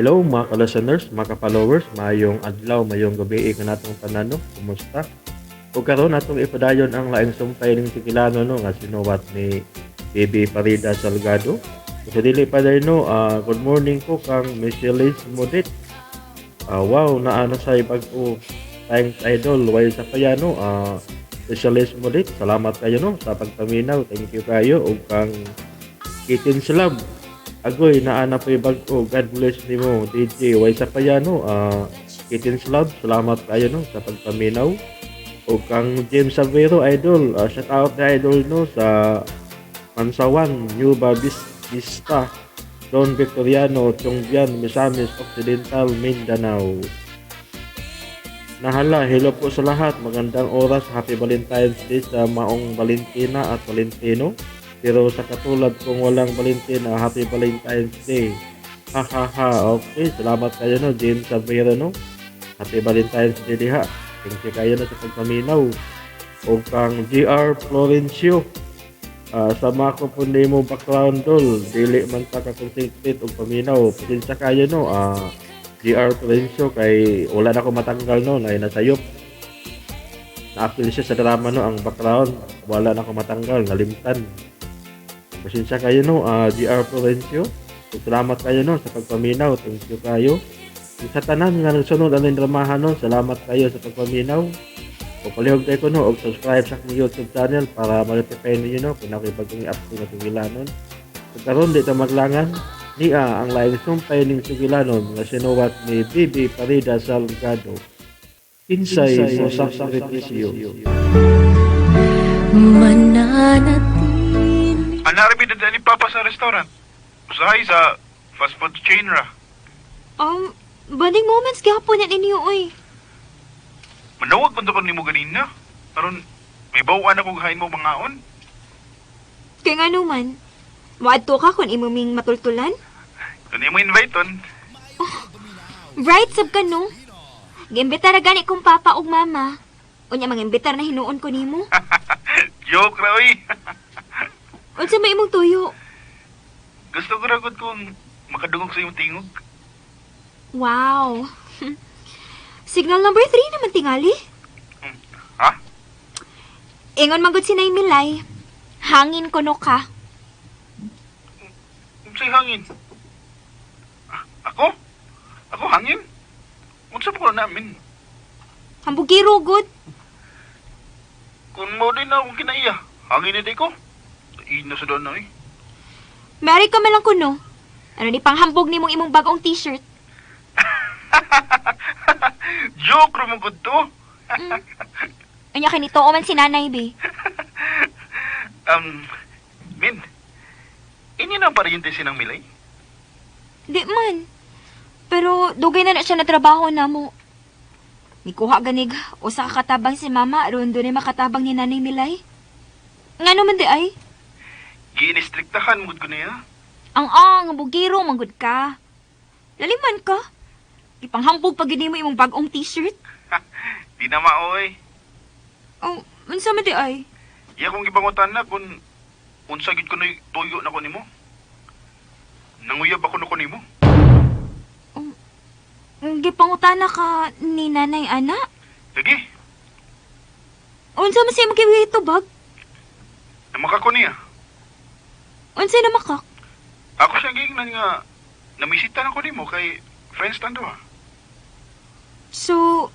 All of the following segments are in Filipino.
Hello mga ka-listeners, mga ka-followers, mayong adlaw, mayong gabi ka natong tanan no. Kumusta? Ug karon natong ipadayon ang laing sumpay ning Tikilano no nga sinuwat ni Bibi Farida Salgado. Sa dili pa dahil no, good morning po kang Michelle Modit. Wow, naano sa bag-o thanks idol, way sa payano. Michelle Modit, salamat kayo no sa pagpaminaw. Thank you kayo ug kang Kitin Slab. Agoy, naana pa bag-o. God bless ni mo, DJ. Way sa payano. Kitin Slab, salamat kayo no sa pagpaminaw. O kang James Savero, idol. Shout out na idol no sa Mansawan, New Vista, Don Victoriano, Chongbian, Misamis, Occidental, Mindanao. Nahala, hello po sa lahat. Magandang oras. Happy Valentine's Day sa maong Valentina at Valentino. Pero sa katulad kung walang Valentina, Happy Valentine's Day. Ha ha ha. Okay, salamat kayo no, James Savero no. Happy Valentine's Day diha. Thank you kayo na sa pagpaminaw. O kang GR Florencio. Sama ko po nimo background dol. Dili man ta ka concentrate og paminaw. Pasensya kayo no. GR Florencio kay wala na ko matanggal no, na nasayop. Na-appeal siya sa drama no ang background. Wala na ko matanggal, nalimtan. Pasensya kayo no, GR Florencio. Salamat kayo no sa pagpaminaw. Thank you kayo. Sa tanan nga nagsunod ang dramahan no, salamat kayo sa pagpaminaw. O palihog tayo ko no, og subscribe sa akong YouTube channel para ma-notify ninyo no kung ako'y bagong i-upload na Sugilanon. Sa karon di ta maglangan niya ang laing sumpay ning Sugilanon nga sinuwat ni Bibi Farida Salgado. Kinsay mo sa sakripisyo. Mananatili. Anarami na dali papa sa restaurant. Usahay sa fast food chain ra. Banding moments gihapon yan inyo, oy. Manawag man ko nimo ganina. Aron may bawaan ako gahain mo mangaon. Kaya nga naman, maadto ka kung imuming matultulan? Kung imo invite on. Right, sab ka no? Giimbitar na gani kong papa ug mama. Unya mga imbitar na hinuon ko nimo. Joke ra oy. Unsa may imong tuyo? Gusto ko ra gud kung makadungog sa imong tingog. Wow. Signal number 3 naman tingali. Ha? Ingon magud si Nay Milay. Hangin kuno ka. Unsay hangin? Ako? Ako hangin? Unsa pa ko namin? Hambugiro gud. Kung mo din na akong kinaiya, hangin na di ko. Ino sa doon na eh. Mary ka man lang kuno. Ano ni panghambog nimong imong bagong t-shirt? Joke ra mo gud to. Anya kinito o man si nanay, be. Min. Inyo na ang pariente sinang Milay? Di man. Pero dugay na siya na trabaho na mo. Nikuha ganig, usa ka katabang si mama, aron doon ay makatabang ni nanay Milay. Nga naman di ay? Giinistriktahan mo ko niya. Ang bugiro, manggod ka. Laliman ka. Ipanghambog pag mo imong bagong t-shirt. Di na maoy. Oh, mansa man di ay? Iya kong gibangutan na kung unsa gid ko na tuyo na ko nimo. Nanguyab ako na ko nimo. Gipangutana ka ni nanay ana? Lagi, Unsa man siya magkiwito bag? namaka ko niya. Unsa na makak? Ako siya gingnan nga namisita na ko nimo kay friends tando ha. So,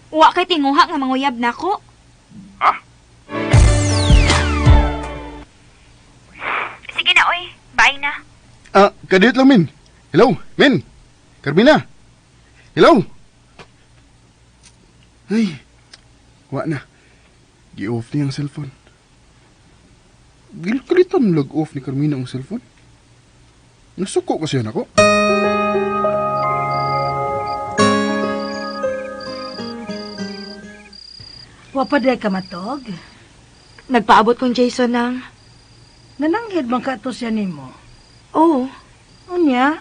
wa kay tinguha nga manguyab na ko? Ha? Sige na, oy. Bye na. Kadit lang, Min. Hello, Min. Carmina. Hello. Ay, wa na. Gi-off niya ang cellphone. Kalitan lag-off ni Carmina ang cellphone. Nasuko kasi yan ako. Wapaday ka matog? Nagpaabot kong Jason ng... Nananghid bang ka to siya nimo? Oh, Unya?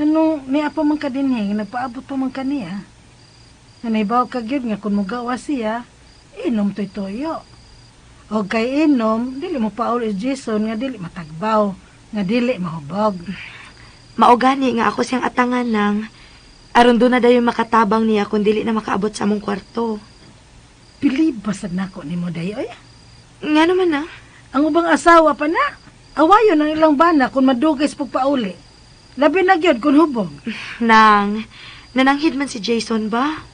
Nung niya pa man ka dinhing, nagpaabot pa man ka niya. Nanaybaw ka gyud nga kung mugawa siya, inom to'y toyo. O kay inom, dili mo pa ulit Jason nga dili matagbaw, nga dili mahubog. Mao gani nga ako siyang atangan ng aron do na dayon makatabang niya kung dili na makaabot sa among kwarto. Pilibasad na ako ni mo dayoy. Nga naman na. Ang ubang asawa pa na. Awayon ang ilang bana kung madugay sa pagpauli. Labi na gyud kung hubog. Nananghid man si Jason ba?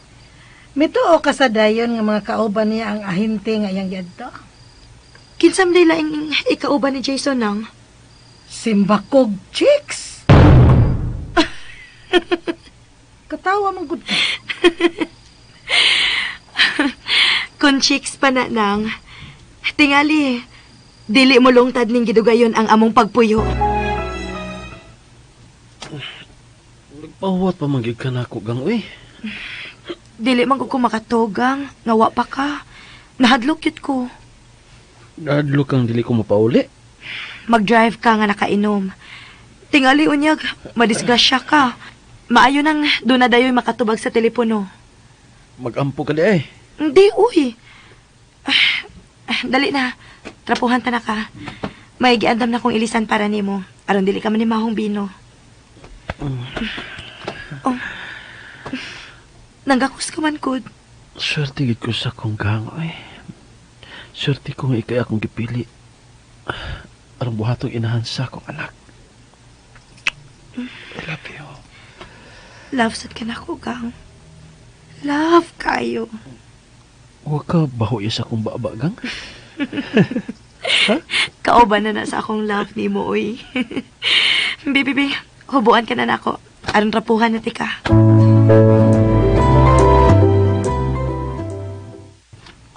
Mituo ka sa dayon nga mga kauban niya ang ahinte nga iyang yadto. Kinsam day laing ikauban ni Jason nang. Simbakog chicks. Katawa man gud ka. Kung chicks pa na nang. Tingali, dili mo lungtad ning gidugayon ang among pagpuyo. Nagpawat pa manggig ka na ako, gang, uy. Dili man ko makatogang, ngawa pa ka. Nahadlok yun ko. Dadlo kang dili ko mapauli. Mag-drive ka nga nakainom. Tingali unyag, madisgrasya ka. Maayo nang doon na dayo'y makatubag sa telepono. Magampo ka di ay. Hindi, uy. Dali na. Trapuhan ta na ka. May giandam na kong ilisan para nimo. Aron dili ka man ni mahong bino. Oh. Nanggakus ka man, Kud. Swerte gid ko sa kong gang, uy. Swerte ko nga ikay akong gipili. Aron buhatong inahan sa akong anak. I love you. Love sad ka na ko, gang. Love kayo. Huwag ka bahoy sa akong baba, gang. Kauban na sa akong love ni mo, uy. Bibi, hubuan ka na nako. Aron rapuhan na tika.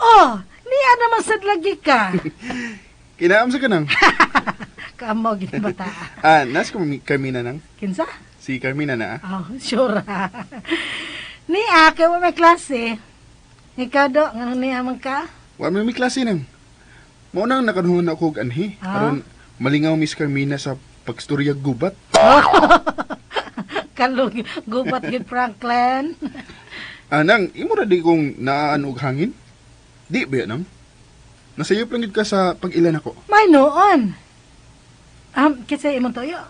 Oh, niya naman sad lagi ka. Kinaam sa kanang. Kamo gid bata. Nas Carmina nang. Kinsa? Si Carmina na. Oh, sure. Niya kay wa may klase. Ikaw do, nga niya man ka? Wa may klase nang. Mao nang nakanuhon ako og anhi. Aron malingaw Miss Carmina sa pagstoryag gubat. Kalog, gubat gid Franklin. Nang, imo ra di kong naaan og hangin? Di ba nang? Nasayop lang gid ka sa pag-ilan ako. May noon. Kitsa imong toyo.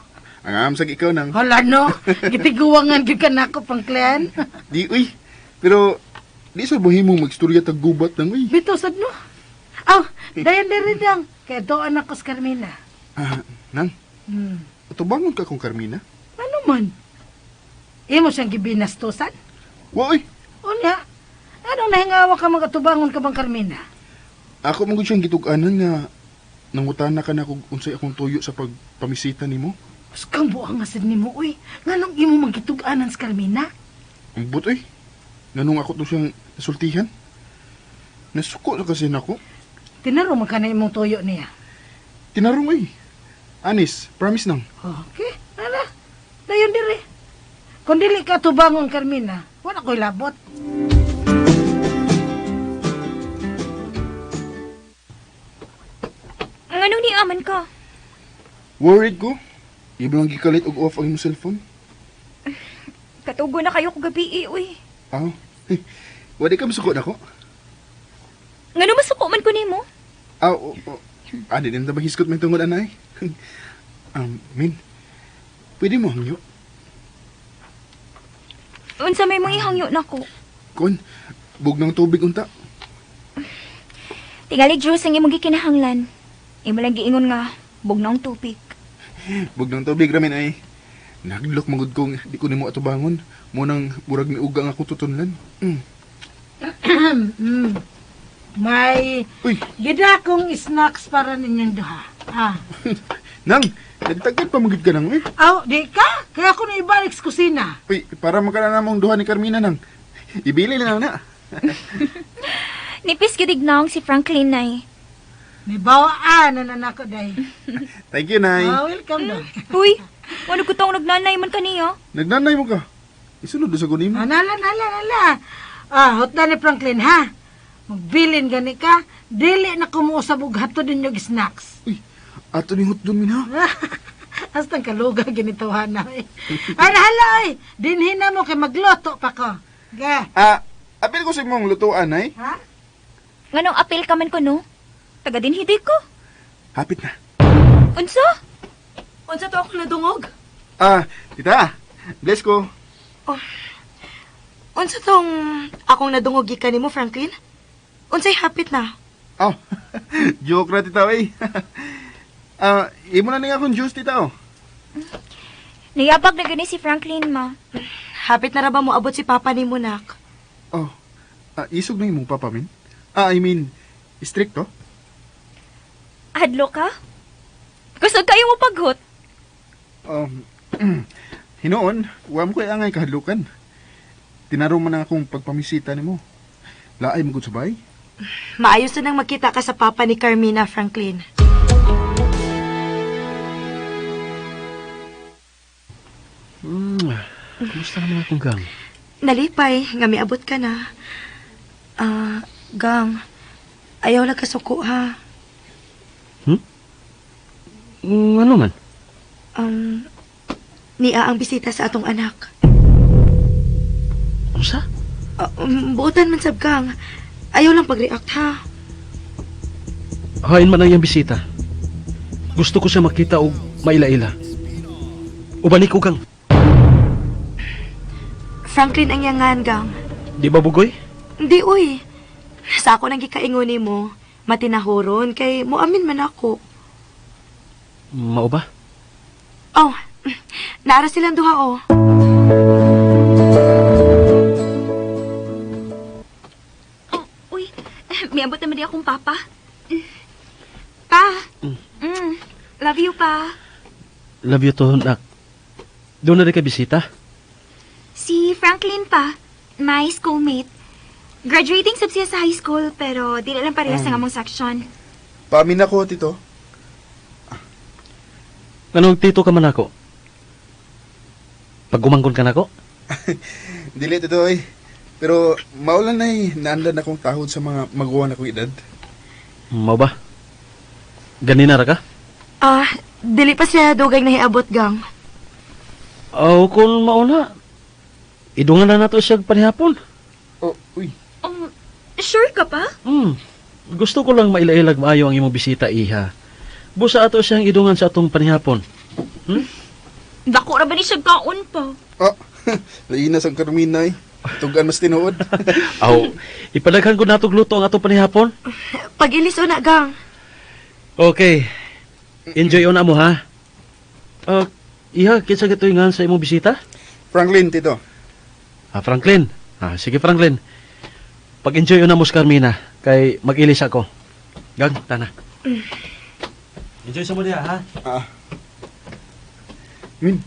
Ang amsag ikaw nang. Hala no, gitiguwangan gid ka nako Franklin. Di uy. Pero di sa bahimong magstorya tag gubat nang uy. Bito sad no. Aw, dayon diri dang. Kay doon ako sa Carmina. Nang, Hmm. tubangon ka kong Carmina? Ano man? Imo siyang gibinastusan? Wa uy. Unya, anong nahingawa ka magatubangon ka bang Carmina? Ako mong siyang gitug-anan nga nangutana ka na kung unsay akong tuyo sa pagpamisita nimo. Mas kang buang asid ni mo, uy. Nganong imo magituganan sa Carmina? Ang butoy. Nganong ako to siyang nasultihan? Nasuko na kasi nako. Tinaro man ka na imong tuyo niya. Tinarong ay. Anis, promise nang. Okay, ala. Dayon diri. Kung dili ka tubangon Carmina, wala ko'y labot. Ano ni aman ka? Worried ko. Ibang gikalit og off ang imong cellphone. Katugo na kayo ko gabi, uy. Wadi ka masuko na ko. Ngano masuko man ko nimo? Adi din ta hiskot may tungod anay. Min. Pwede mo hangyo. Unsa may mga ihangyo nako? Kon, bugnang tubig unta. Tingali Diyos ang imong gikinahanglan. Imo lang giingon nga, bugnong tubig. Bugnang tubig ramin ay. Naglok magud kong di ko nimo atubangon. Munang burag mi uga nga akong tutunlan. May Uy, gida kong snacks para ninyong duha. nang, nagtagkad pa magid ka nang eh. Aw, di ka? Kaya ako na ibalik sa kusina. Uy, para makala namong duha ni Carmina nang. Ibili na na. Nipis gidig naong si Franklin nay. May bawaan na nanako day. Thank you, Nay. Welcome do. Uy, wala ko tong nagnanay man kaniya. Nagnanay mo ka. Isunod sa kunin mo. Nala. Hot na ni Franklin, ha? Magbilin gani ka. Dili na kumuusab og hato din yung snacks. Uy, ato ni hot doon min ha. Hastang kaluga ginituhan na eh. Ay, hala ay. Dinhin na mo kay magloto pa ko. Ga. Apil ko sa imong lutuan, Nay. Ha? Nganong apil ka man ko no? Taga din hidig ko. Hapit na. Unsa? Unsa to ako nadungog? Tita, bless ko. Unsa tong akong nadungog gikan nimo, Franklin? Unsay hapit na? Oh, joke na tita, eh. Imo na nga akong juice, tita, oh. Niyabag na gani si Franklin, ma. Hapit na ra ba mo abot si Papa nimo, nak? Oh, isog na imong papa, min? I mean, stricto? Hadlo ka? Gusto kayo mo paghot? Hinoon, wam ko angay kahadlukan. Tinaro man na akong pagpamisita nimo. Laay mo gud sabay? Maayos na nang magkita ka sa Papa ni Carmina, Franklin. Kumusta naman akong gang? Nalipay, nga miabot ka na. Gang, ayaw lang kasuko, ha? Ano man? Niya ang bisita sa atong anak. Unsa? Buotan man sab, Gang. Ayaw lang pag-react, ha? Hain man ang iyang bisita. Gusto ko siya makita og maila-ila. Ubani ko gang. Franklin ang yangan, Gang. Di ba bugoy? Hindi, uy. Sa ako nang gikaingon mo, matinahoron, kay muamin man ako. Mao ba? Oh, naara silang duha, oh. Uy, miabot naman di akong papa. Pa. Love you, pa. Love you to, nak. Doon na rin ka bisita? Si Franklin pa, my schoolmate. Graduating sab siya sa high school, pero di na lang parehas sa among section. Paamin ako, tito. Anong tito ka man ako? Pagumangkon ka na ako? Dili, tito, eh. Pero maulan na naandan akong tahod sa mga maguwan akong edad. Mao ba? Ganina ra ka? Dili pa siya dugay na hiabot, Gang. Aw, kung mauna. Idungan na nato siya panihapon. Oh, uy. Sure ka pa? Gusto ko lang mailailag maayo ang imong bisita, iha. Busa ato siyang idungan sa atong panihapon. Dako ra ba ni siya kaon pa? Lainas ang Carmina, eh. Tugan mas tinuod. Aw, ipadaghan ko natog luto ang atong panihapon. Pag-ilis na, Gang. Okay. Enjoy na mo, ha? Iha, kinsa gituingan sa imong bisita? Franklin, tito. Franklin. Sige, Franklin. Pag-enjoy na mo sa Carmina, kay mag-ilis ako. Gang, tana. Enjoy sa mo diya, ha? Min.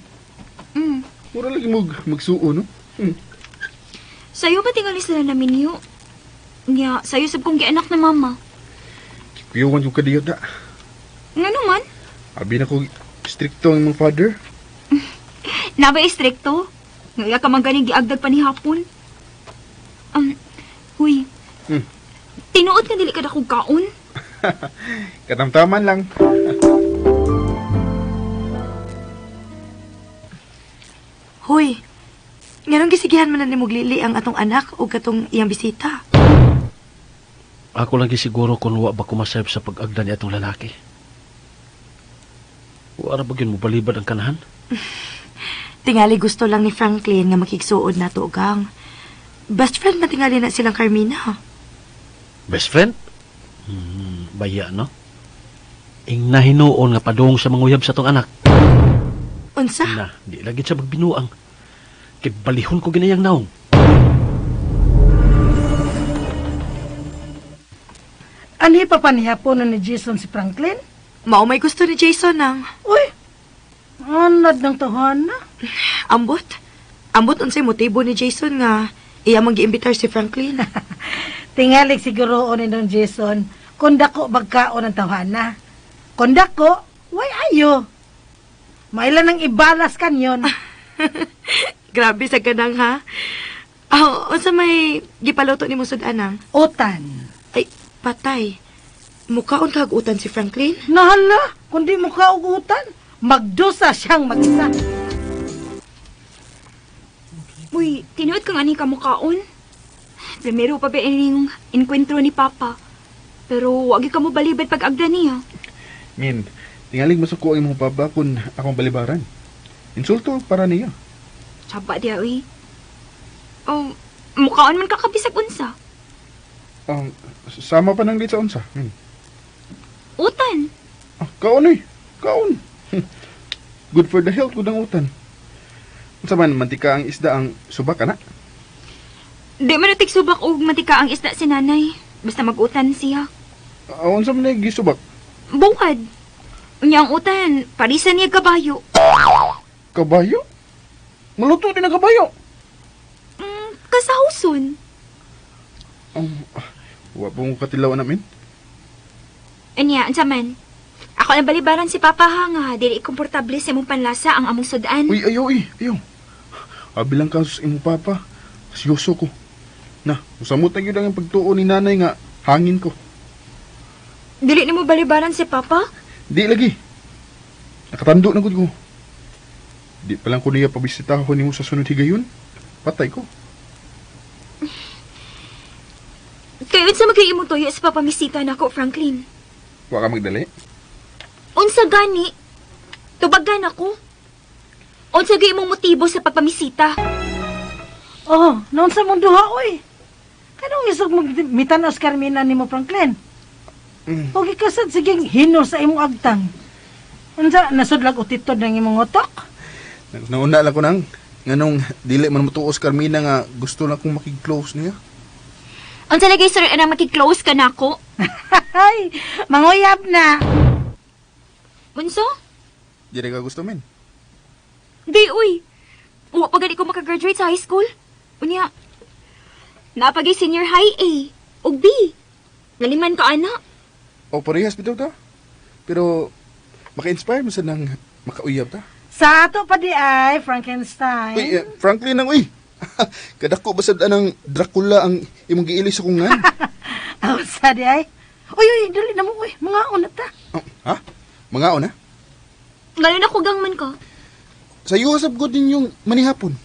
Mura lagi magsuo, no? Sa'yo ba tingali sila namin yu? Nga, sa'yo sab kong gianak na mama. Kuyawan yung kadiyot na. Nga naman? Abi na ko stricto ang mga father. Naba istrikto? Nga ka man ganing giagdag pa ni hapon? Huy. Tinuod ka dili ka dakog kaon? Katamtaman lang. Hoy, nganong gisigihan man na ni Muglili ang atong anak o katong iyang bisita? Ako lang gisiguro kung wa ba kumasayop sa pag-agda ni atong lalaki. Wala ba yun mo balibad ang kanahan? Tingali gusto lang ni Franklin nga makigsuod na to, Gang. Best friend man tingali na silang Carmina. Best friend? Baya, no? Ing nahinuon nga padung sa manguyab sa tong anak. Unsa? Na, di lagi siya magbinuang. Kay balihon ko ginayang naong. Ani pa panihapon ni Jason si Franklin? Mao may gusto ni Jason nang. Uy, anad ng tahan na. Ambot. Ambot unsay motibo ni Jason nga iya mag-iimbitar si Franklin. Tingali siguro ni ng Jason kung dako bagkaon ang tawhana. Kung dako, way ayo. Mailan ang ibalas kanyon. Grabe sa ganang, ha? Unsa may gipaluto ni mo sudanang? Utan. Ay, patay. Mukhaon kagutan si Franklin? Nahala, kundi mo kaugutan, magdusa siyang mag-isa. Uy, tinuod ka nga ni kamukaon. Primero pa ba ining inkwentro ni Papa. Pero wagi ka mo balibad pag agda niya. Min, tingaling masuko ang imong papa kung akong balibaran. Insulto para niya. Saba di uy. Oh, mukhaon man kakabisag unsa. Sama pa ng lit sa unsa. Utan. Kaon eh. Kaon. Good for the health, good ang utan. Unsa man, mantika ang isda ang subak, ana? Di man natig subak og matika ang isda si nanay. Basta mag-utan siya. Unsa man gisubak? Buwad. Unya ang utan, parisan niya kabayo. Kabayo? Maluto din ang kabayo. Kasahuson. Wa po mo katilaw namin. Anya, ansa man. Ako na balibaran si Papa ha nga, dili komportable sa imong panlasa ang among sudan. Uy, ayaw ayaw. Abilang ka sa imo papa. Seryoso ko. Na, usamot na yun ang pagtuo ni nanay nga hangin ko. Dili nimo balibaran si Papa? Di lagi. Nakatando na gud ko. Di pa lang ko niya pabisita ko nimo sa sunod higayon. Patay ko. Kayo sa magkaimong toyo sa papamisita na ako, Franklin. Wa ka magdali. Unsa gani? Tubagan ako. Unsa gay imong motibo sa pagpamisita? Oh, naon sa mong duha, oy. Kanong isog magmitanos Carmina ni mo, Franklin? O gikasad sige hino sa imong agtang. Unsa nasudlag utitod ng imong utok? Nauna lang ko nang nganong dili man matuos Carmina nga gusto lang kong makig-close niya. Unsa lagi sir na maki-close ka nako? Ay, manguyab na. Unsa? Di ka gusto men. Di uy. Wa pa gani ko makagraduate sa high school. Unya. Napagay senior high A ug B. Naliman ka ana. O parehas bitaw ta. Pero maka-inspire mo sa nang makauyab ta. Sa ato pa di ay, Frankenstein. Uy, Franklin nang uy. Kadako basad anang Dracula ang imong giili sa kungan. Aw, sa di ay. Uy, dali na mo, uy. Mga una ta. Ha? Mga ona? Ngayon ako gangman ka. Sa iyo sab gud ninyong manihapon.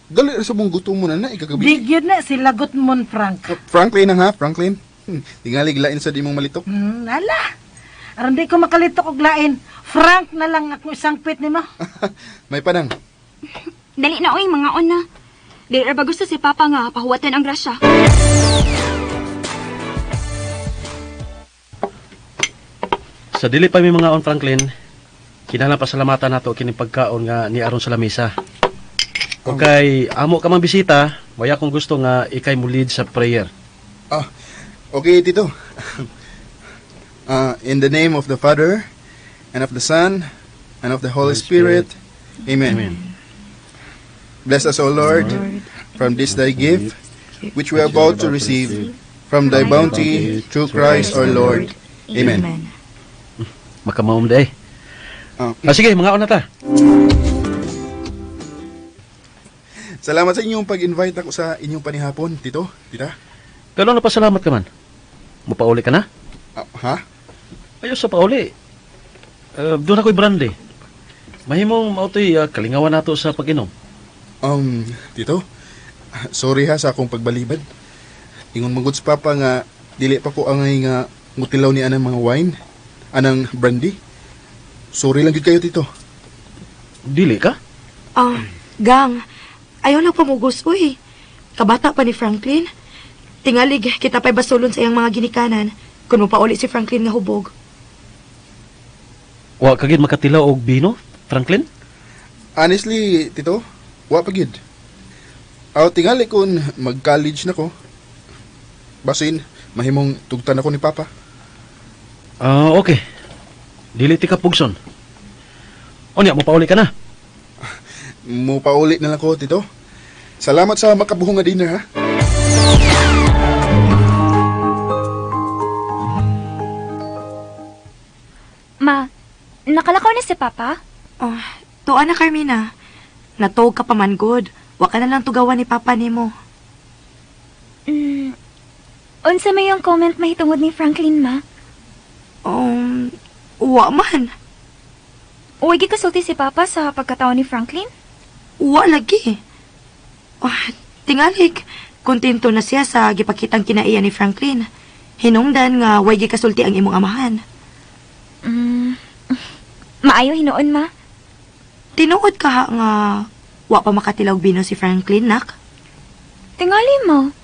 Dali ra sa mong gutom mo na ikagabi. Di yun na, silagot mon, Frank. Franklin ha, Franklin. Tingali gilain sa di mong malitok. Nala. Aron di ko makalitok og lain. Frank na lang ako isang pit ni mo. May padang. Dali na uy mga ona. Dili ra ba gusto si Papa nga pahuwatan ang grasya? Sa dili pa mi mga on Franklin, kinahanglan pasalamatan nato kini pagkaon nga ni aron sa lamesa. O kay amo ka man bisita, waya kong gusto nga ikay mo lead sa prayer. Okay, Tito. In the name of the Father, and of the Son, and of the Holy Spirit. Amen. Amen. Bless us, O Lord, from this thy gift, which we are about to receive, from thy bounty, through Christ our Lord. Amen. Makamawom day. Sige, mga on na ta. Salamat sa inyong pag-invite ako sa inyong panihapon, Tito, Tita. Pero napasalamat ka man. Mupauli ka na? Ha? Ayos sa pauli. Doon ako'y brandy. Mahimong mautoy kalingawan nato sa pag-inom. Tito, sorry ha sa akong pagbalibad. Ingon magod sa Papa nga, dili pa ko angay nga ngutilaw ni anang mga wine, anang brandy. Sorry lang gid kayo, Tito. Dili ka? Gang, ayaw lang pamugos, uy. Kabata pa ni Franklin. Tingalig, kita pa'y basulon sa iyang mga ginikanan kung mapauli si Franklin nga hubog. Wa kagid makatilaw og bino, Franklin? Honestly, Tito, wa pa gid. Tingali kun mag-college na ko. Basin, mahimong tugtan ako ni Papa. Okay. Dili ti ka pugson. Onya, mupauli ka na. Mupauli na lang ko, Tito. Salamat sa makabuhong nga dinner, ha? Ma, nakalakaw na si Papa? Tuwa na, Carmina. Natog ka pa man, good. Wa ka na lang tugawan ni Papa nimo. Unsa may yung comment mahitungod ni Franklin, ma? Wa man. Uy, kasulti si Papa sa pagkatao ni Franklin? Wa lagi. Tingalig, kontento na siya sa gipakitang kinaiya ni Franklin. Hinungdan nga way gikasulti ang imong amahan. Maayo hinoon, ma. Tinuod ka ha nga wa pa makatilaw bino si Franklin, nak? Tingali mo.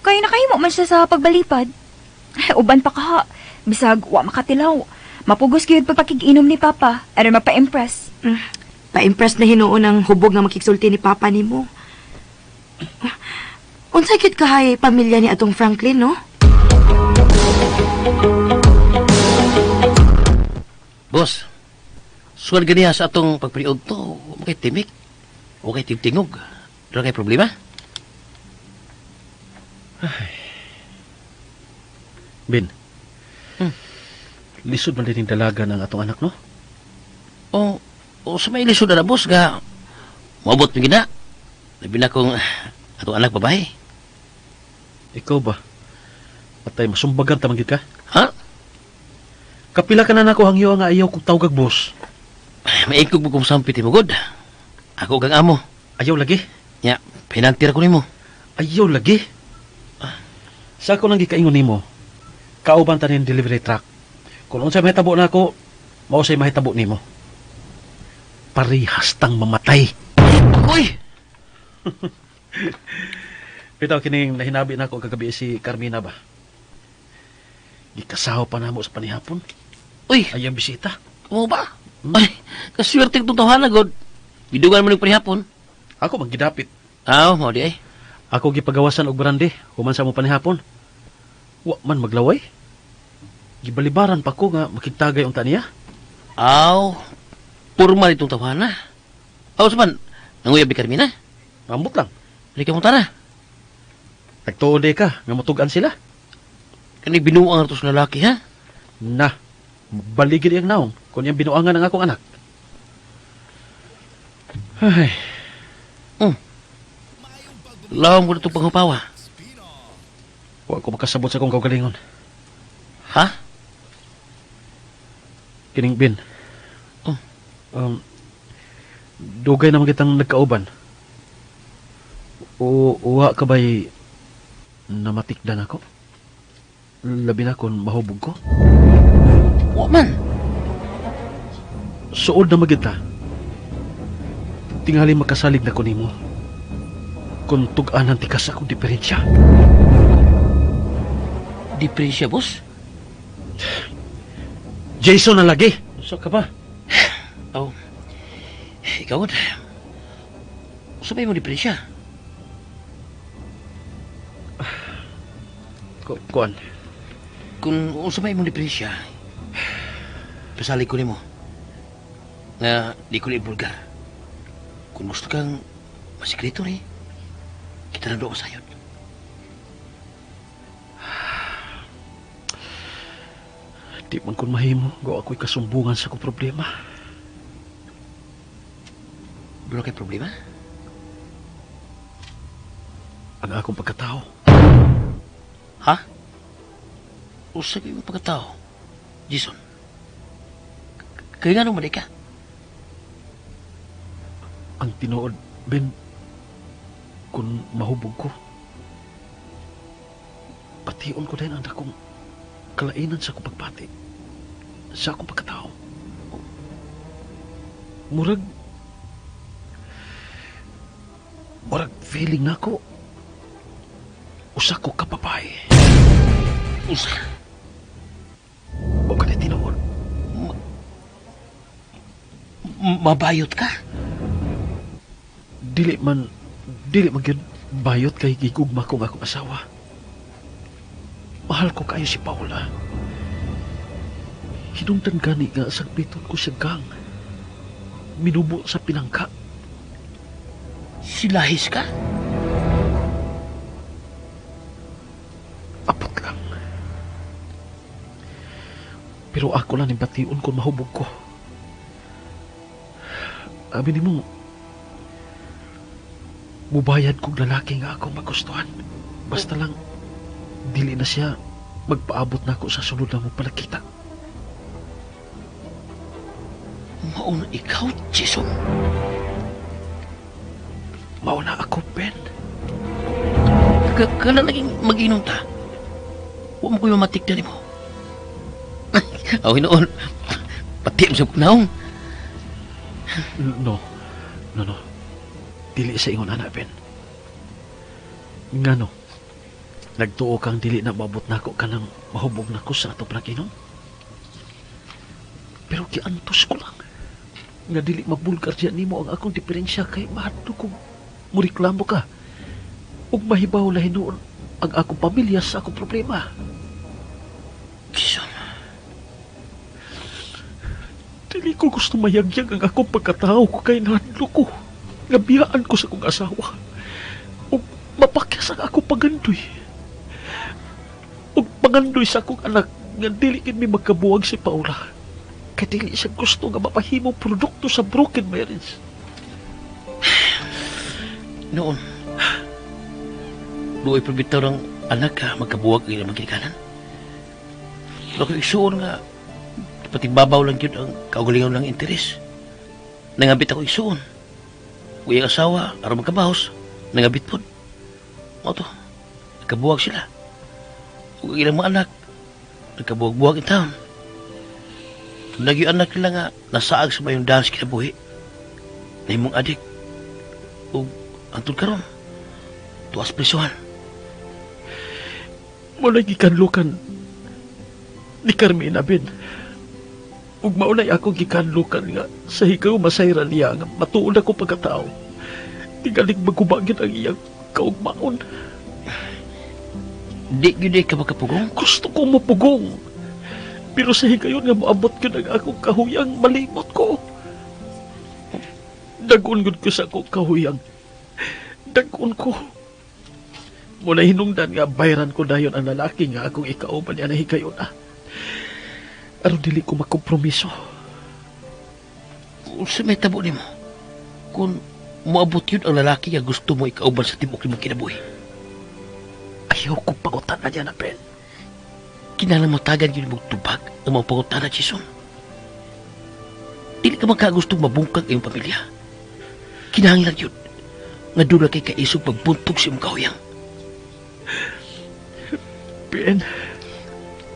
Kaya nakahimo man siya sa pagbalipad. Uban pa ka ha. Bisag, wa makatilaw. Mapugos gyud pagpakig-inom ni Papa. Aron mapa-impress. Pa-impress na hinuon ang hubog nga makiksulti ni Papa nimo. Unsay kit kahay pamilya ni atong Franklin, no? Boss, suwad ganiha sa atong pagperiod to, okay timik, okay tingtingog. Dara kay problema? Ben, lisod man din yung dalaga ng atong anak, no? O sa may lisod na boss, ga, maabot mo gina. Labi na kong atong anak babae. Ikaw ba? Patay, masumbagan tamang ka? Ha? Kapila ka na nako hangyo nga ayaw kong tawag boss. Maikog mo kung sampit mo god. Ako kang amo. Ayaw lagi? Ya, pinantir ko nimo. Ayaw lagi? Sa ako nang gikaingon nimo, kauban tanin delivery truck. Kung unsay mahitabo na ako, mao say mahitabo nimo. Parihas tang mamatay. Uy! Bitaw kining nahinabi na ako kagabi si Carmina ba? Gikasaw pa namo sa panihapon. Uy! Ayang bisita. Mo ba? Ay, kaswerte kong tawhan na god. Bidugan mo ng panihapon. Ako magidapit. Mo di ay. Ako gipagawasan og brande, human sa mo panihapon. Wa man maglaway. Gibalibaran pa ko nga makitagay unta niya. Formal itong tawhan na. Saban, nanguyab ni Carmina? Ambot lang. Hindi ka mo tara. Nagtuod ka, nga matugan sila. Kani binuang atos lalaki, ha? Na, baligid iyang naong kung yung binuangan ng akong anak. Ay, Lawang ko na itong panghupawa. wa ko makasabot sa akong kaugalingon. Ha? Kining bin. Oh. Dugay naman kitang nagkauban. Uwa ka ba'y namatikdan ako? Labi na kung mahubog ko? Wa man. Suod na magita. Tingali makasalig na ko nimo. Kung tug-anan tikas akong diferensya. Depresya, boss? Jason na lagi! So ka ba? Ikaw, sabay mo depresya? Kuan. Kung sabay mo depresya, pasali ko nimo na di ko bulgar. Kung gusto kang masikreto ni, kita na doon sayod. Di man kun mahimo, go ako'y kasumbungan sa kong problema. Pero kay problema? Ang akong pagkatao. Ha? Usa kayo pagkatao, Jason. Kaya nga nung ka? Ang tinuod, Ben, kung mahubog ko, pation ko din ang akong kalainan sa akong pagpati, sa akong pagkatao. Murag feeling na ako, usa ko kapapay. Usa? O ka na tinuod. Mabayot ka? Dili man yun bayot kay gigugma kong akong asawa. Mahal ko kayo si Paula. Hinungdan gani nga sagpiton ko siya gang. Minubo sa pinangka. Silahis ka? Apot lang. Pero ako lang bation kung mahubog ko. Abi mo, mubayad kong lalaki nga akong magustuhan. Basta lang, dili na siya magpaabot na ako sa sunod na mong palagkita. Mauna ikaw, Jason. Mauna ako, Ben. Kala naging mag-inom ta. Huwag mo ko yung matikdan mo. Hinoon. Pati mo sa kunaong. No. No. Dili sa ingon anak, Ben. Ngano? Nagtuo kang dili na mabot nako ka nang mahubog nako sa ato panaginom? Pero kiantos ko lang. Nga dili mabulgar diyan nimo ang akong diferensya kay mahadlo kong muriklamo ka. Ug mahibaw na hinuon ang akong pamilya sa akong problema. Jason, Dili ko gusto mayagyag ang akong pagkatao ko kay nahadlo ko. Nabiyaan ko sa akong asawa. Ug mapakyas ang akong pagandoy. Ug pagandoy sa akong anak nga dili gid mi magkabuwag si Paula. Kay dili siya gusto nga mapahimong produkto sa broken marriage. noon, doon ipabitaw ng anak ka magkabuwag ng magkinikanan. Pero isuon nga, pati babaw lang yun ang kaugalingaw ng interes. Nangabit ako isuon. Kuyang asawa, araw magkabahos, nangabit po. O to, nagkabuwag sila. Kung ilang mga anak, nagkabuwag-buwag in town. Lagi anak nila nga, nasaag sa mayong dance kinabuhi. Na imong adik. O, antod karon, tuwas presuhan. Mula gikanlukan ni Carmina, Ben. Ug maunay akong gikanlukan nga sa higaw masayra niya nga matuon ako pagkatao. Tigalig magubagin ang iyang kaugmaon. Di yun ka makapugong? Gusto ko mapugong. Pero sa higayon nga maabot ko ng akong kahuyang malimot ko. Dagun-gud ko sa akong kahuyang. Dagun ko. Muna hinungdan nga bayran ko dayon ang lalaki nga akong ikauban niya na higayon na. Aron dili ko makompromiso. Sa may tabo ni mo, kung moabot yun ang lalaki nga gusto mo ikauban sa timok ni mong kinabuhi. Ayaw ko pangutan na dyan na, Ben. Kinala mo tagan yun mong tubag ang mga pangutan na Jason. Dili ka magkagustong mabungkag ang pamilya. Kinahanglan yun nga doon na kay kaisog magbuntog si mong kahuyang. Ben,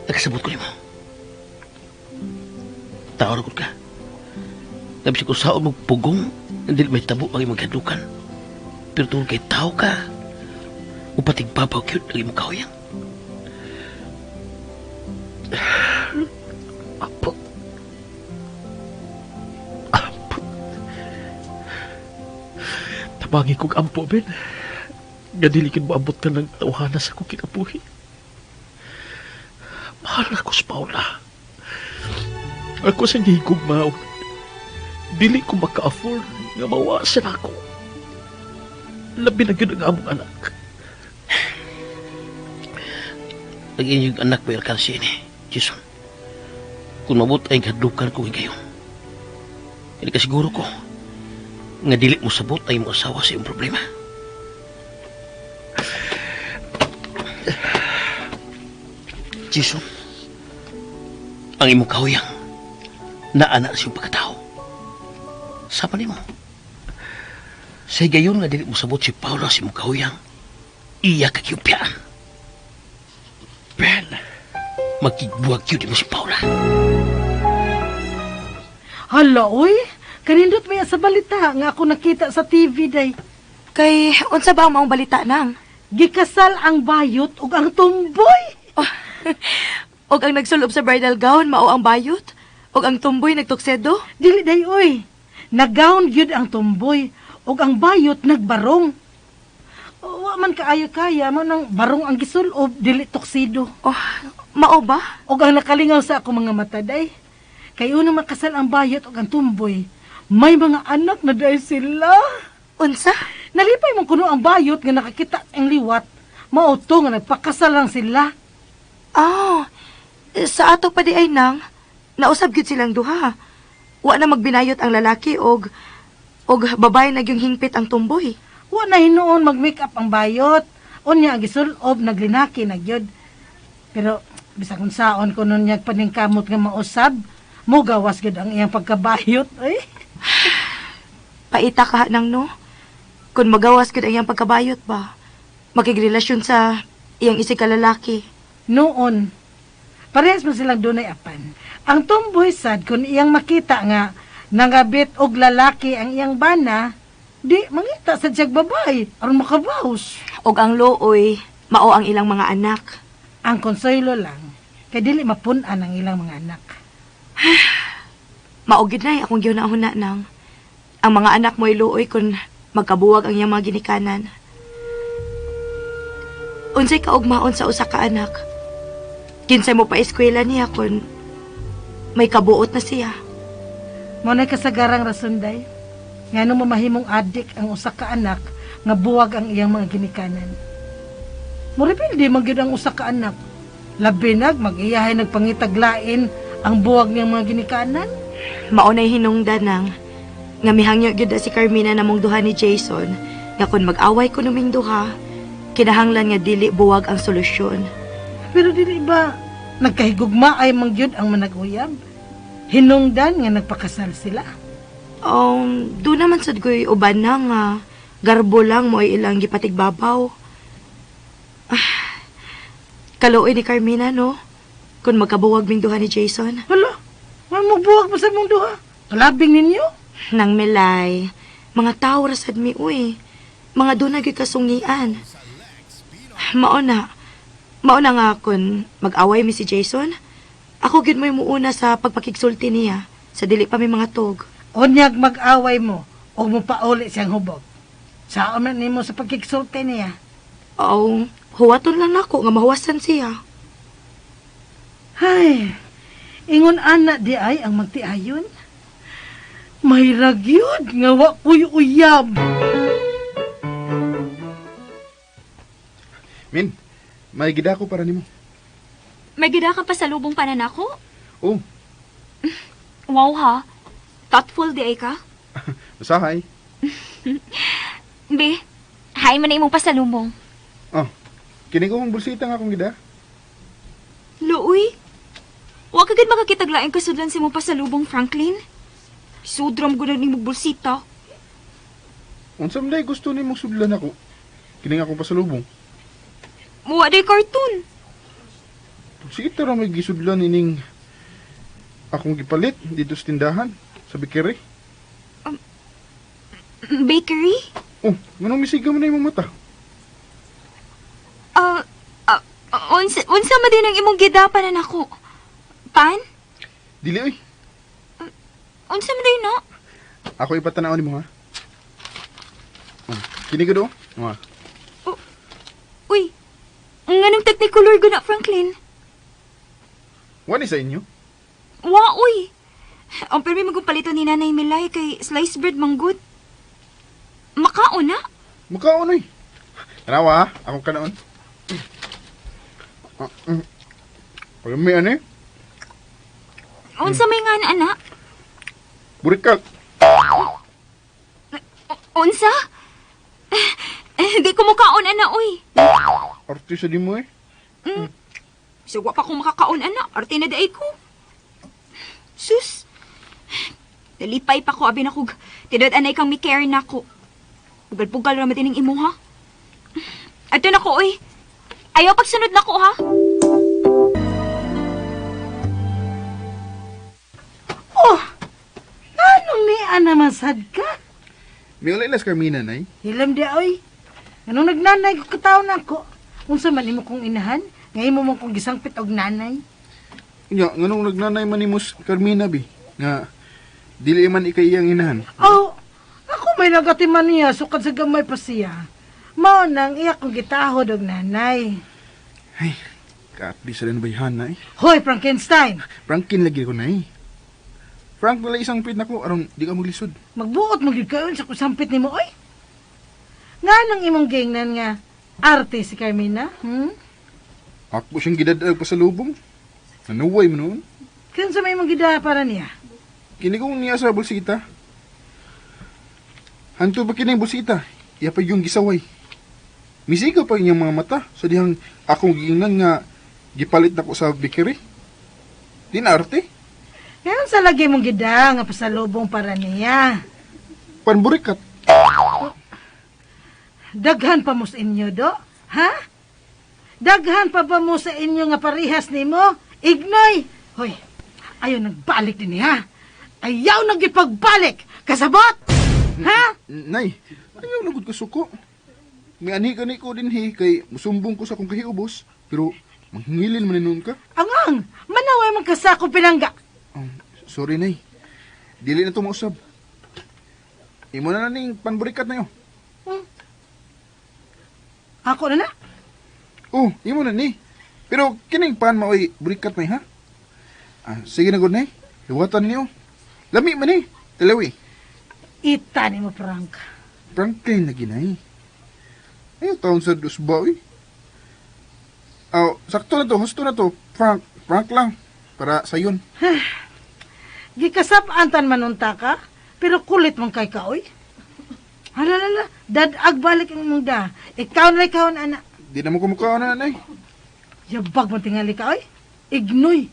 Nagkasabot ko ni mo. Tawar ko ka. Nabisi ko saan mong pugong hindi may tabo ang imong hadlukan. Pero tungkol kay tao ka, upating babaw cute ang imong kahuyang. Apo. Tabangi kong ampo, Ben. Nga dili kin maabot ka ng tawhana sa kong kinabuhi. Mahal ako sa Paula. Ako sa higugmaw. Dili ko maka-afford nga mawasan ako. Labi na yun ang among anak. Nag-inyong anak mo yung alkansi ini, Jason. Kung mabot ay hadlukan ko ngayon. Hindi ka siguro ko nga dili mo sabot ay mo asawa sa iyong problema. Jason, ang imong kahuyang naana sa iyong pagkatao. Sama ni mo. Sa higayon nga dili mo sabot si Paula sa imong kahuyang, iya kakyupyaan. Ben, Magkigbuwag yun mo si Paula. Hala, oy. Kanindot mo yan sa balita nga ako nakita sa TV day. Kay, unsa ba ang maong balita nang? Gikasal ang bayot ug ang tumboy. Og ang nagsulob sa bridal gown, mao ang bayot? Og ang tumboy nagtuksedo? Dili day, oy. Nag-gown gyud ang tumboy ug ang bayot nagbarong. Wa man kaayo-kaya mo nang barong ang gisulob, dili toksido. Oh, mao ba? Og ang nakalingaw sa ako mga mata day. Kay unang makasal ang bayot ug ang tumboy, may mga anak na day sila. Unsa? Nalipay mong kuno ang bayot nga nakakita ang liwat. Mao to nga nagpakasal lang sila. Ah, sa ato pa di ay nang, nausab gyud silang duha. Wa na magbinayot ang lalaki og babae na yung hingpit ang tumboy. Wa na hinuon mag-make up ang bayot. Unya ang gisulob naglinaki na gyud. Pero bisag kung saon kuno niya paningkamot nga mausab, mo gawas gyud ang iyang pagkabayot. Ay. Paita ka nang no? Kung magawas gyud ang iyang pagkabayot ba, makigrelasyon sa iyang isig ka lalaki. Noon, parehas mo silang dunay apan. Ang tumboy sad kung iyang makita nga nangabit og lalaki ang iyang bana, Di, mangita sa tiyag babay, aron makabaws. Og ang looy, mao ang ilang mga anak. Ang konsuelo lang, kay dili mapunan ang ilang mga anak. Maugid na akong gihunahuna nang. Ang mga anak mo'y looy kung magkabuwag ang iyang mga ginikanan. Unsay kaugmaon sa usa ka anak. Kinsay mo pa eskwela niya kung may kabuot na siya. Muna'y kasagarang rason day. Ngano mamahimong adik ang usa ka anak nga buwag ang iyang mga ginikanan. Muripildi man gyud ang usa ka anak. Labi mag-iyahay nagpangitaglain ang buwag niyang mga ginikanan. Maunay hinungdan nang nga mihangyo gyud si Carmina namong duha ni Jason nga kung mag-away ko numing duha, kinahanglan nga dili buwag ang solusyon. Pero dili ba nagkahigugma ay mangyud ang manag-uyab? Hinungdan nga nagpakasal sila. Doon naman sad ko'y uban na nga garbo lang mo ay ilang gipatigbabaw. Kaluoy ni Carmina, no? Kung magkabuwag ming duha ni Jason. Hala, man mo buwag pa sa mong duha. Kalabing ninyo. Nang Melay, mga tao rasad mi, uy. Mga doon na kasungian. Mauna nga kung mag-away mi si Jason, ako gid mo'y muuna sa pagpakigsulti niya sa dili pa may mga tog. Unyag mag-away mo o mo pauli siyang hubog. Saan man nimo sa pagkiksulti niya? Huwaton lang ako nga mahuwasan siya. Ay, ingon ana di ay ang magtiayon. May ragyod nga wa ko'y uyab. Min, may gida ko para nimo. May gida ka pa sa lubong pananako? Oh, Wow ha. Thoughtful di ay ka? usahay. Be, hay man na imong pasalubong. Oh, kini ko mong bulsita nga akong gida. Looy, wa ka gid makakitaglaing kasudlan si mo pasalubong, Franklin. Sudram ko na ni mong bulsita. Unsa man day gusto nimong sudlan ako? Kini nga akong pasalubong. Wa day cartoon. Sige tara may gisudlan ining akong gipalit dito sa tindahan sa bakery. Bakery? Oh, nganong misigaw mo na imong mata? Unsa man din ang imong gidapan na nako? Pan? Dili oy. Unsa man din no? Ako ipatanaw nimo ha. Oh, kini ko do. Oh. Uy, nganong technicolor guna, Franklin? Wani sa inyo? Wa, uy. Ang permi magpalito ni Nanay Milay kay sliced bread manggod. Makaon na? Mukhaon oy. Tanawa ha, ako kanaon. Pagami ano eh? Unsa may nga na, anak? Burikat. Unsa? Di ko makaon, ana, uy. Artista di mo eh. So, wa pa kong makakaon, ana. Arte na daay ko. Sus. Nalipay pa ko, abi na kog. Tidot anay kang mi-care na ko. Pugal-pugal raman tining imo, ha? Ato na ko, uy. Ayaw pagsunod na ko, ha? Oh, anong ni ana masad ka? May ulaylas Carmina nay. Hilam di ay. Anong nagnanay ko kataon ako? Unsa man imo kong inahan? Ngayon mo kong gisangpit og nanay. Nya, nganong nagnanay man nimos Carmina bi? Nga dili man ikay iyang inahan. Oh, ako may nagatiman niya sukad sa gamay pa siya. Mao nang iya kong gitahod og nanay. Ay, kaatli sa rin bayhan nay. Hoy, Frankenstein! Frankin lagi ko nay. Frank wala isang pit nako aron di ka maglisod. Magbuot mo gyud kayon sa kusampit nimo oy. Nga nang imong gingnan nga arte si Carmina? Ako siyang gidadag pa sa lubong. Nanuway mo noon. Kansa may imong gida para niya? Kini kong niya sa bulsita. Hanto ba kini bulsita? Iya pa yung gisaway. Misigaw pa inyong mga mata sa dihang akong giingnan nga gipalit na ko sa bakery. Di na arte. Ngayon sa lagi mong gida nga pasalubong para niya. Panburikat. Daghan pa mo sa inyo, do? Ha? Daghan pa ba mo sa inyo nga parihas nimo? Ignoy! Hoy, ayaw nagbalik din ha? Ayaw nagipagbalik! Kasabot! Ha? Nay, ayaw na gud ko suko. May ani ko din kay musumbong ko sa akong kahiubos, pero manghingilin man nun ka. Angang, manaway man kasako pinangga. Sorry, Nay. Dili na to mausab. Imo na ning panburikat na yo. Ako na na. Oh, imo na ni. Pero kining pan maoy burikat may ha? Sige na gud, Nay. Iwatan niyo. Lami man ni. Talawi. Ita ni mo, Frank. Franklin na ginay. Ayaw taon sa dusba, uy. Sakto na to, husto na to. Frank lang. Para sayon. Gikasap-antan manunta ka, pero kulit mong kay ka, oy. Halala, dadag balik ang mong da. Ikaw na ikaw na, anak. Di na mo kumukha na, Nay. Yabag mo tingali ka, oy. Ignoy.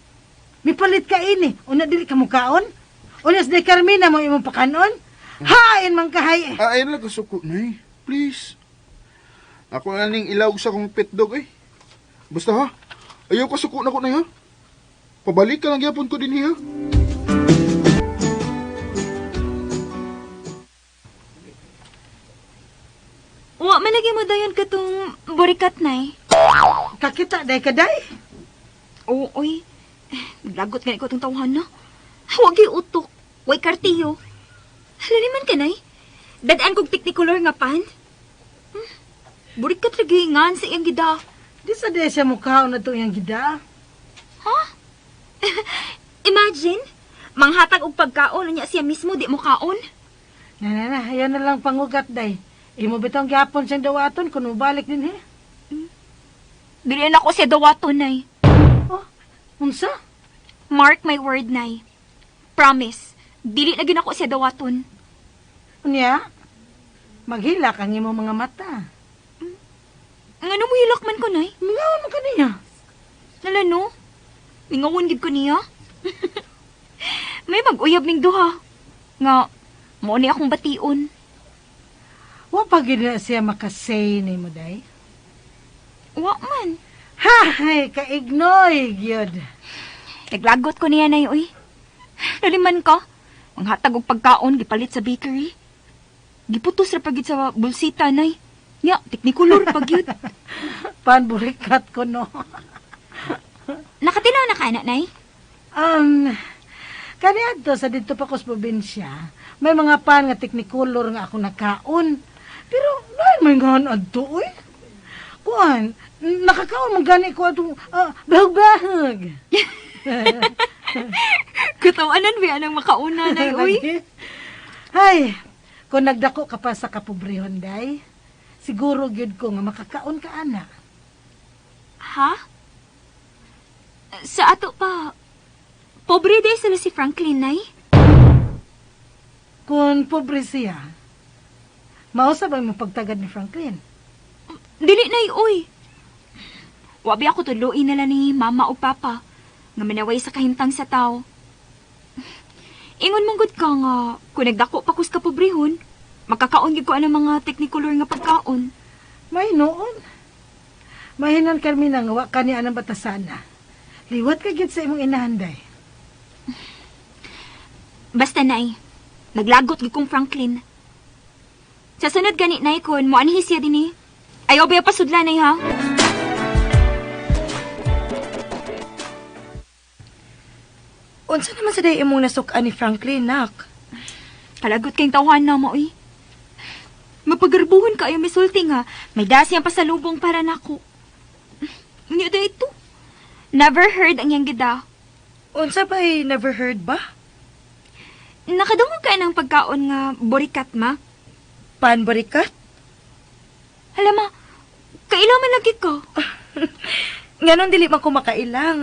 Mipalit ka ini. Una dili ka mukaon. Unas de Carmina mo imong pakanon. Hain man kahay. Ayun lang kasuko, Nay. Please. Ako na ning ilawag sa kong pet dog, eh. Basta ha, ayaw kasuko na ko na, ha. Pabalik ka lang yapon ko din, ha. Wa man lagi mo dayon katong burikat nay. Kakita day kaday. Oo, oy. Lagot nga ko itong tawhan na. Huwag yung utok. Huwag kartiyo. Halaliman ka, nay. Dadaan kong technicolor nga pan. Burikat lagi ngan sa iyang gida. Di sa de siya mukhaon na to yung gida. Ha? Imagine, manghatag og pagkaon niya siya mismo di mo kaon. Na, yan na lang pangugat day. Imo bitong gapon siyang dawaton kung mabalik din, he. Dili na ako siya dawaton, nay. Oh, unsa? Mark my word, nay. Promise, dili na gina ako siya dawaton. Unya, maghila kang imo mga mata. Ngano mo hilak man ko, nay? Mingawan mo kaniya. Nalano? Mingawon gid ko niya. May mag-uyab ning duha. Nga, mo ni akong bation. Wa pa gid na siya makasay ni mo, day. Wa man. Hay, kaignoy, gyud. Naglagot ko niya, nay, uy. Naliman ka. Ang hatag og pagkaon, gipalit sa bakery. Giputos ra pagid sa bulsita, nay. Ya, teknikulor pagyud. Panburikat ko, no. Nakatilaw na ka, anak, nay? Kaniadto sa dito pa ko sa probinsya, may mga pan nga teknikolor nga ako nakaon. Pero, nahin may nga adto, uy. Kuan, nakakaon mo gani ko atong bahag-bahag. Katawanan ba ang makauna, nay, uy? Ay, kung nagdako ka pa sa kapobrehon, day, siguro gyud ko nga makakaon ka, ana. Ha? Sa ato pa, pobre day sila si Franklin, nay? Kung pobre siya, mausa ba mo pagtagad ni Franklin? Dili, nay, uy. Wabi ako tuluin nila ni mama o papa nga manaway sa kahintang sa tao. Ingon manggod ka nga, kung nagdako pa kus kapobrehon, makakaon gid ko ang mga teknikolor nga pagkaon. May noon. Mahinan Carmina nga wa kani anang batasana. Liwat ka gid sa imong inahanday. Basta, nay, naglagot gid kong Franklin. Sa sunod gani, nay, kun mo anhi siya din ayaw ba pasudlan, nay, ha? Unsa naman sa day imong nasukan ni Franklin, nak? Kalagot kayong tawhan na mo, uy. Mapagarbuhon ka yung misulti nga. May dasiyang pasalubong para nako. Hindi da ito. Never heard ang yang gida. Unsa ba never heard ba? Nakadungog ka ng pagkaon nga burikat, ma? Panburikat? Hala, ma, kailangan lagi ka. Nganon dili man ko makailang,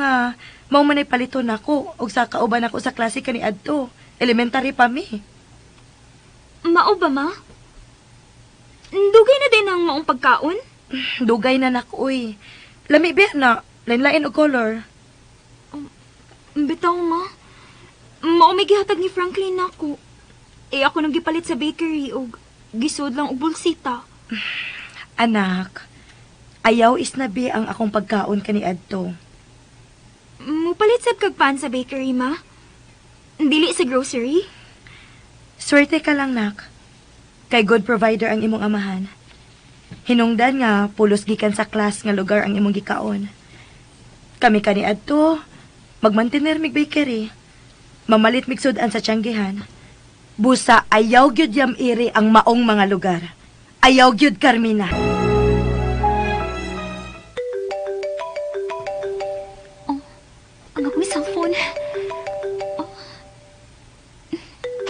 mao man ay palito nako og sa kauban ako sa klase kani adto. Elementary pa mi. Mao ba, ma? Dugay na din ang maong pagkaon? Dugay na nako uy. Lami ba na, lain-lain og color. Bitaw, ma. Mao may gihatag ni Franklin nako. Ako nang gipalit sa bakery og gisud lang og bulsita. Anak, ayaw isnabi ang akong pagkaon kani adto. Mupalit sab kag pan sa bakery, ma? Dili sa grocery? Swerte ka lang, nak. Kay good provider ang imong amahan. Hinungdan nga pulos gikan sa class nga lugar ang imong gikaon. Kami kani adto magmantener mig bakery. Mamalit mig sudan sa tiyanggihan. Busa ayaw gyud yam iri ang maong mga lugar. Ayaw gyud Carmina. Ang akong cellphone. Oh.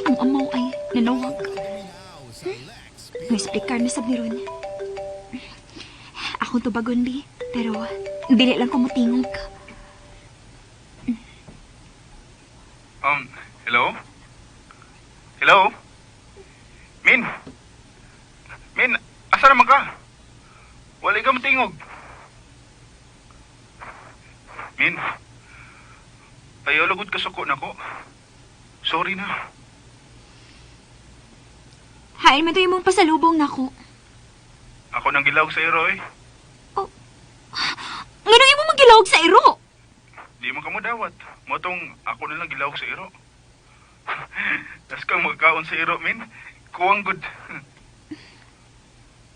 Ang amaw ay nanawag. May speaker na sab ni ron. Ako tubagon, Bi. Pero, dili lang ko mutingog. Hello? Hello? Min? Min, asa naman ka? Wala ka matingog. Min, ayaw lagod ka suko na ko. Sorry na. Hain man to yung mong pasalubong na ko. Ako nang gilawag sa iro eh. Ngano yung mong magilawag sa iro? Di mo ka mo dawat. Motong ako na lang gilawag sa iro. Tas kang magkaon sa iro, Min. Kuwang good.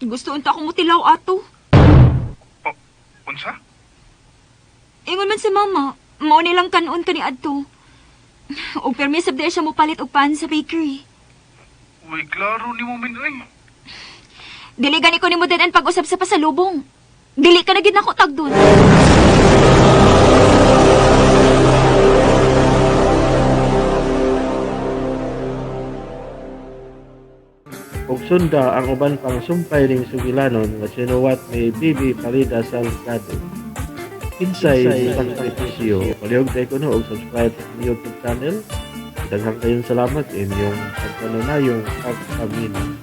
Gusto unta akong mutilaw ato. Unsa? Ingon man si mama, mao nilang kanon ka ni adto. Og permiso di siya mo palit og pan sa bakery. Uy, klaro ni mo, Min, ay. Dili gani ko nimo din pag-usap sa pasalubong. Dili ka na gid nako tagdon. Ug sunda ang uban pang sumpay ning sugilanon nga sinuwat ni Bibi Farida Salgado. Kinsay sakripisyo, palihog tayo kuno og subscribe sa YouTube channel. Daghang kayong salamat inyong pagpanunayong pagpamina.